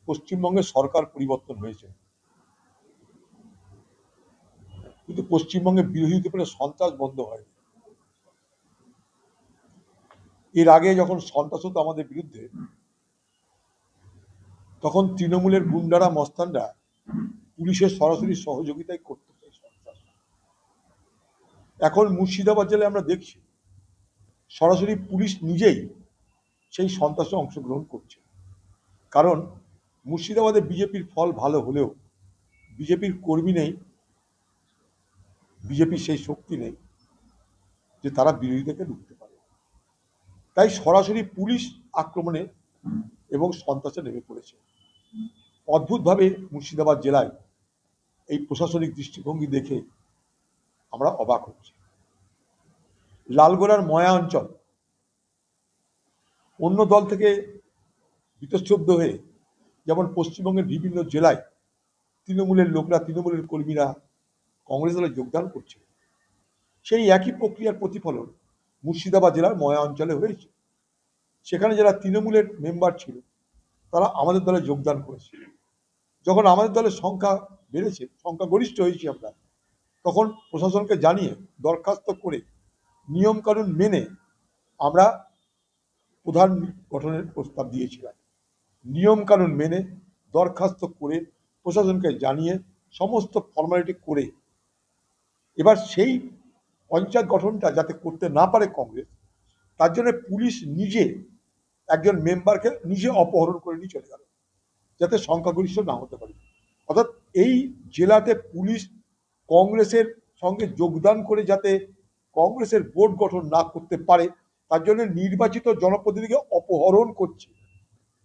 পশ্চিমবঙ্গে সরকার পরিবর্তন হয়েছে, কিন্তু পশ্চিমবঙ্গে বিরোধীদের উপরে সন্ত্রাস বন্ধ হয়নি। এর আগে যখন সন্ত্রাস হতো আমাদের বিরুদ্ধে, তখন তৃণমূলের গুন্ডারা মস্তানরা পুলিশের সরাসরি সহযোগিতায় করতে চাই সন্ত্রাস। এখন মুর্শিদাবাদ জেলায় আমরা দেখছি সরাসরি পুলিশ নিজেই সেই সন্ত্রাসে অংশগ্রহণ করছে। কারণ মুর্শিদাবাদে বিজেপির ফল ভালো হলেও বিজেপির কর্মী নেই, বিজেপির সেই শক্তি নেই যে তারা বিরোধীদেরকে রুখতে পারে। তাই সরাসরি পুলিশ আক্রমণে এবং সন্ত্রাসে নেমে পড়েছে। অদ্ভুতভাবে মুর্শিদাবাদ জেলায় এই প্রশাসনিক দৃষ্টিভঙ্গি দেখে আমরা অবাক হচ্ছি। লালগোলার ময়া অঞ্চল অন্য দল থেকে বিতস্তব্ধ হয়ে, যেমন পশ্চিমবঙ্গের বিভিন্ন জেলায় তৃণমূলের লোকরা, তৃণমূলের কর্মীরা কংগ্রেস দলে যোগদান করছে, সেই একই প্রক্রিয়ার প্রতিফলন মুর্শিদাবাদ জেলার ময়া অঞ্চলে হয়েছে। সেখানে যারা তৃণমূলের মেম্বার ছিল তারা আমাদের দলে যোগদান করেছে। যখন আমাদের দলের সংখ্যা বেড়েছে, সংখ্যাগরিষ্ঠ হয়েছি আমরা, তখন প্রশাসনকে জানিয়ে দরখাস্ত করে নিয়মকানুন মেনে আমরা প্রধান গঠনের প্রস্তাব দিয়েছিলাম। নিয়মকানুন মেনে দরখাস্ত করে প্রশাসনকে জানিয়ে সমস্ত ফর্মালিটি করে এবার সেই পঞ্চায়েত গঠনটা যাতে করতে না পারে কংগ্রেস, তার জন্য পুলিশ নিজে একজন মেম্বারকে নিজে অপহরণ করে নিয়ে চলে গেল, যাতে সংখ্যাগরিষ্ঠ না হতে পারে। অর্থাৎ এই জেলাতে পুলিশ কংগ্রেসের সঙ্গে যোগদান করে যাতে কংগ্রেসের বোর্ড গঠন না করতে পারে, তার জন্য নির্বাচিত জনপ্রতিনিধিকে অপহরণ করছে।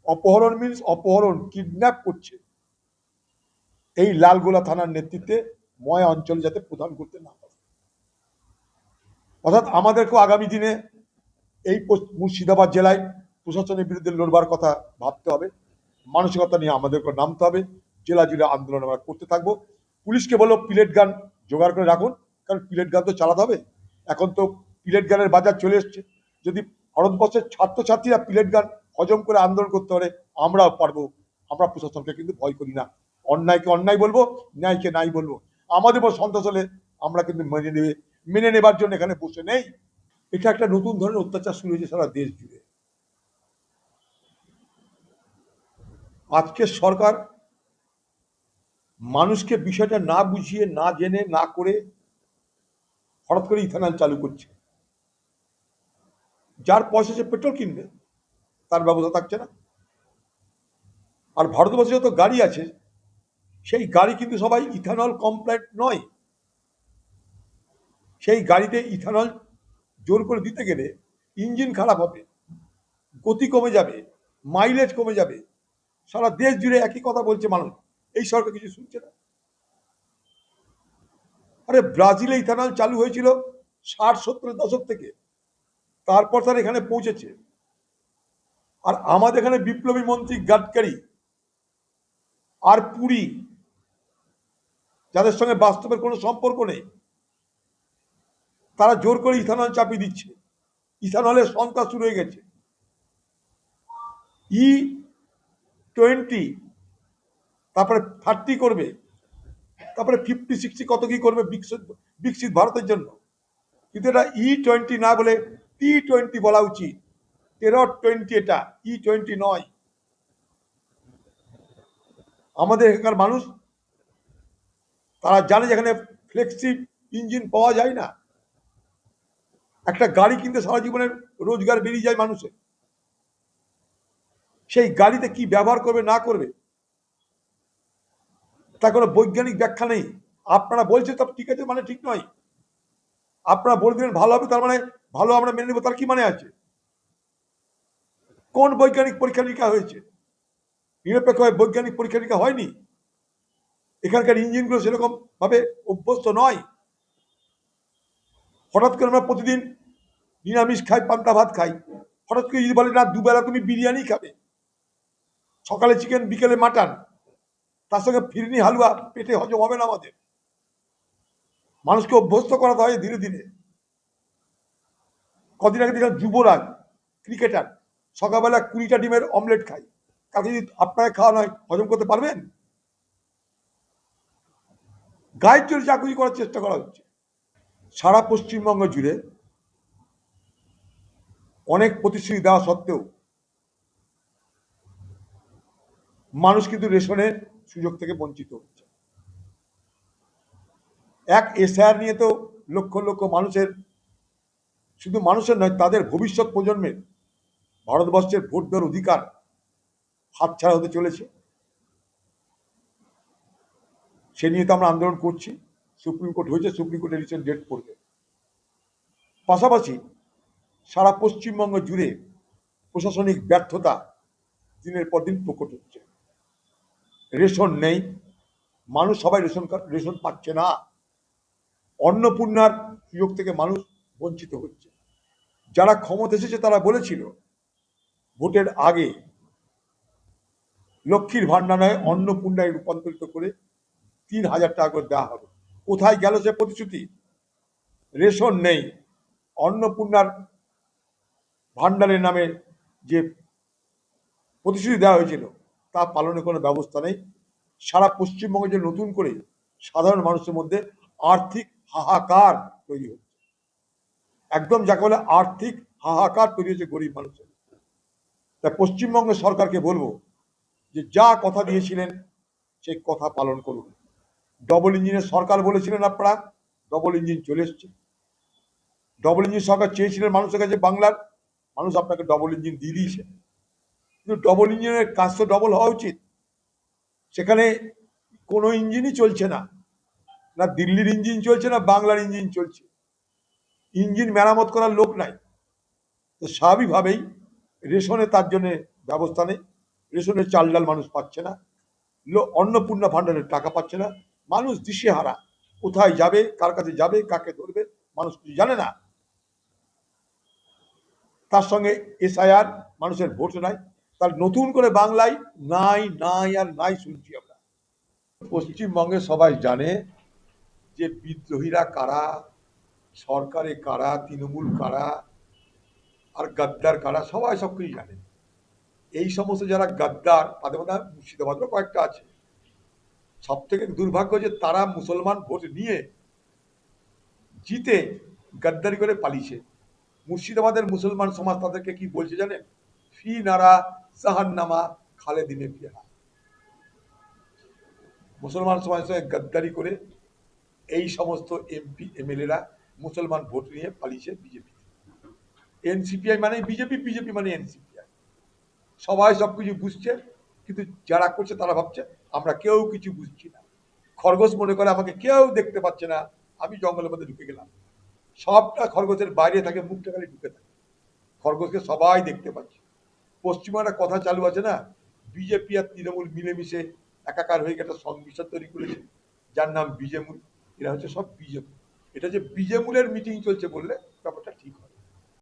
অপহরণ মিনস অপহরণ, কিডন্যাপ করছে এই লালগোলা থানার নেতৃত্বে ময়া অঞ্চলে যাতে প্রদান করতে না পারে। অর্থাৎ আমাদেরকেও আগামী দিনে এই মুর্শিদাবাদ জেলায় প্রশাসনের বিরুদ্ধে লড়বার কথা ভাবতে হবে, মানসিকতা নিয়ে আমাদেরকে নামতে হবে। জেলা জুড়ে আন্দোলন আমরা করতে থাকবো। পুলিশকে বলো পিলেট গান জোগাড় করে রাখুন, কারণ পিলেট গান তো চালাতে হবে। এখন তো পিলেট গানের বাজার চলে এসছে। যদি ভারতবর্ষের ছাত্রছাত্রীরা পিলেট গান হজম করে আন্দোলন করতে পারে, আমরাও পারবো। আমরা প্রশাসনকে কিন্তু ভয় করি না। অন্যায়কে অন্যায় বলবো, ন্যায়কে নাই বলবো। আমাদের উপর সন্ত্রাস হলে আমরা কিন্তু মেনে নেবার জন্য এখানে বসে নেই। এটা একটা নতুন ধরনের অত্যাচার শুরু হয়েছে সারা দেশ জুড়ে। আজকের সরকার মানুষকে বিষয়টা না বুঝিয়ে, না জেনে, না করে হঠাৎ করে ইথানল চালু করছে। যার পয়সা সে পেট্রোল কিনবে, তার ব্যবস্থা থাকছে না। আর ভারতবর্ষে যত গাড়ি আছে সেই গাড়ি কিন্তু সবাই ইথানল কমপ্লায়েন্ট নয়। সেই গাড়িতে ইথানল জোর করে দিতে গেলে ইঞ্জিন খারাপ হবে, গতি কমে যাবে, মাইলেজ কমে যাবে। সারা দেশ জুড়ে একই কথা বলছে মানুষ, এই সরকার কিছু শুনছে না। আরে ব্রাজিলে ইথানল চালু হয়েছিল 60-70 দশক থেকে, তারপর তার এখানে পৌঁছেছে। আর আমাদের এখানে বিপ্লবী মন্ত্রী গাডকারি আর পুরী, যাদের সঙ্গে বাস্তবের কোনো সম্পর্ক নেই, তারা জোর করে ইথানল চাপিয়ে দিচ্ছে। ইথানলের সন্ত্রাস শুরু হয়ে গেছে। E20, তারপরে 30 করবে, তারপরে 50-60 কত কি করবে বিকশিত ভারতের জন্য। কিন্তু এটা E20 না বলে T20 বলা উচিত। 13-20 এটা, E20 নয়। আমাদের এখানকার মানুষ তারা জানে যেখানে ফ্লেক্সি ইঞ্জিন পাওয়া যায় না। একটা গাড়ি কিনতে সারা জীবনের রোজগার বেরিয়ে যায় মানুষের। সেই গাড়িতে কি ব্যবহার করবে না করবে তার কোনো বৈজ্ঞানিক ব্যাখ্যা নেই। আপনারা বলছেন সব ঠিক আছে মানে ঠিক নয়। আপনারা বলে দিলেন ভালো হবে, তার মানে ভালো আমরা মেনে নেবো, তার কি মানে আছে? কোন বৈজ্ঞানিক পরীক্ষা নিরীক্ষা হয়েছে? নিরপেক্ষভাবে বৈজ্ঞানিক পরীক্ষা নিরীক্ষা হয়নি। এখানকার ইঞ্জিনগুলো সেরকম ভাবে অভ্যস্ত নয়। হঠাৎ করে আমরা প্রতিদিন নিরামিষ খাই, পান্তা ভাত খাই, হঠাৎ করে যদি বলে না দুবেলা তুমি বিরিয়ানি খাবে, সকালে চিকেন বিকেলে মাটন, তার সঙ্গে ফিরনি হালুয়া, পেটে হজম হবে না আমাদের। মানুষকে অভ্যস্ত করাতে হয় ধীরে ধীরে। কদিন আগে দেখলাম যুবরাজ ক্রিকেটার সকালবেলা 20টা ডিমের অমলেট খায়, কাকে যদি আপনাকে খাওয়া নয় হজম করতে পারবেন? গায়ের জোরে চাকরি করার চেষ্টা করা হচ্ছে। সারা পশ্চিমবঙ্গ জুড়ে অনেক প্রতিশ্রুতি দেওয়া সত্ত্বেও মানুষ কিন্তু রেশনের সুযোগ থেকে বঞ্চিত হচ্ছে। এক এসআইআর নিয়ে তো লক্ষ লক্ষ মানুষের, শুধু মানুষের নয়, তাদের ভবিষ্যৎ প্রজন্মের ভারতবর্ষের ভোট দেওয়ার অধিকার হাতছাড়া হতে চলেছে। সে নিয়ে তো আমরা আন্দোলন করছি। সুপ্রিম কোর্ট হয়েছে, সুপ্রিম কোর্ট রিসেন্ট ডেট পড়বে। পাশাপাশি সারা পশ্চিমবঙ্গ জুড়ে প্রশাসনিক ব্যর্থতা দিনের পর দিন প্রকট হচ্ছে। রেশন নেই, মানুষ সবাই রেশন পাচ্ছে না। অন্নপূর্ণার সুযোগ থেকে মানুষ বঞ্চিত হচ্ছে। যারা ক্ষমতা এসেছে তারা বলেছিল ভোটের আগে লক্ষ্মীর ভাণ্ডারায় অন্নপূর্ণায় রূপান্তরিত করে ৩,০০০ টাকা করে দেওয়া হবে। কোথায় গেল সে প্রতিশ্রুতি? রেশন নেই, অন্নপূর্ণার ভাণ্ডারের নামে যে প্রতিশ্রুতি দেওয়া হয়েছিল তা পালনের কোনো ব্যবস্থা নেই। সারা পশ্চিমবঙ্গে যে নতুন করে সাধারণ মানুষের মধ্যে আর্থিক হাহাকার তৈরি হচ্ছে, একদম যাকে বলে আর্থিক হাহাকার তৈরি হচ্ছে গরিব মানুষের। তাই পশ্চিমবঙ্গের সরকারকে বলবো যে যা কথা দিয়েছিলেন সেই কথা পালন করুন। ডবল ইঞ্জিনের সরকার বলেছিলেন আপনারা, ডবল ইঞ্জিন চলে এসছে। ডবল ইঞ্জিন সরকার চেয়েছিলেন মানুষের কাছে বাংলার, মানুষ আপনাকে ডবল ইঞ্জিন দিয়ে দিয়েছে। কিন্তু ডবল ইঞ্জিনের কাজ তো ডবল হওয়া উচিত। সেখানে কোনো ইঞ্জিনই চলছে না, না দিল্লির ইঞ্জিন চলছে না বাংলার ইঞ্জিন চলছে। ইঞ্জিন মেরামত করার লোক নাই। তো স্বাভাবিকভাবেই রেশনে তার জন্য ব্যবস্থা নেই। রেশনের চাল ডাল মানুষ পাচ্ছে না, অন্নপূর্ণা ভাণ্ডারের টাকা পাচ্ছে না। মানুষ দিশেহারা, কোথায় যাবে, কার কাছে যাবে, কাকে ধরবে মানুষ কিছু জানে না। তার সঙ্গে এসআইআর, মানুষের ভোট নাই। তার নতুন করে বাংলায় নাই নাই আর নাই শুনছি আমরা। পশ্চিমবঙ্গে সবাই জানে যে বিদ্রোহীরা কারা, সরকারে কারা, তৃণমূল কারা, আর গাদ্দার কারা, সবাই সবকিছু জানে। এই সমস্ত যারা গাদ্দার, তাদের মধ্যে মুর্শিদাবাদেরও কয়েকটা আছে। সব থেকে দুর্ভাগ্য যে তারা মুসলমান ভোট নিয়ে জিতে গাদ্দারি করে পালিয়েছে। মুর্শিদাবাদের মুসলমান সমাজ তাদেরকে কি বলছে জানেন? ফি নারা জাহান্নামা খালেদিনে ফিহা। মুসলমান সমাজের সঙ্গে গাদ্দারি করে এই সমস্ত এমপি এমএলএরা মুসলমান ভোট নিয়ে পালিয়েছে বিজেপি। এনসিপিআই মানে বিজেপি, বিজেপি মানে এনসিপিআই। সবাই সবকিছু বুঝছে, কিন্তু যারা করছে তারা ভাবছে আমরা কেউ কিছু বুঝছি না। খরগোশ মনে করে আমাকে কেউ দেখতে পাচ্ছে না, আমি জঙ্গলের মধ্যে ঢুকে গেলাম। সবটা খরগোশের বাইরে থাকে, মুখটা খালি ঢুকে থাকে। খরগোশকে সবাই দেখতে পাচ্ছে। পশ্চিমবঙ্গে একটা কথা চালু আছে না, বিজেপি আর তৃণমূল মিলেমিশে একাকার হয়ে একটা সংমিশ্রণ তৈরি করেছে যার নাম বিজেমূল। এরা হচ্ছে সব বিজেমূল। এটা যে বিজেমূলের মিটিং চলছে বললে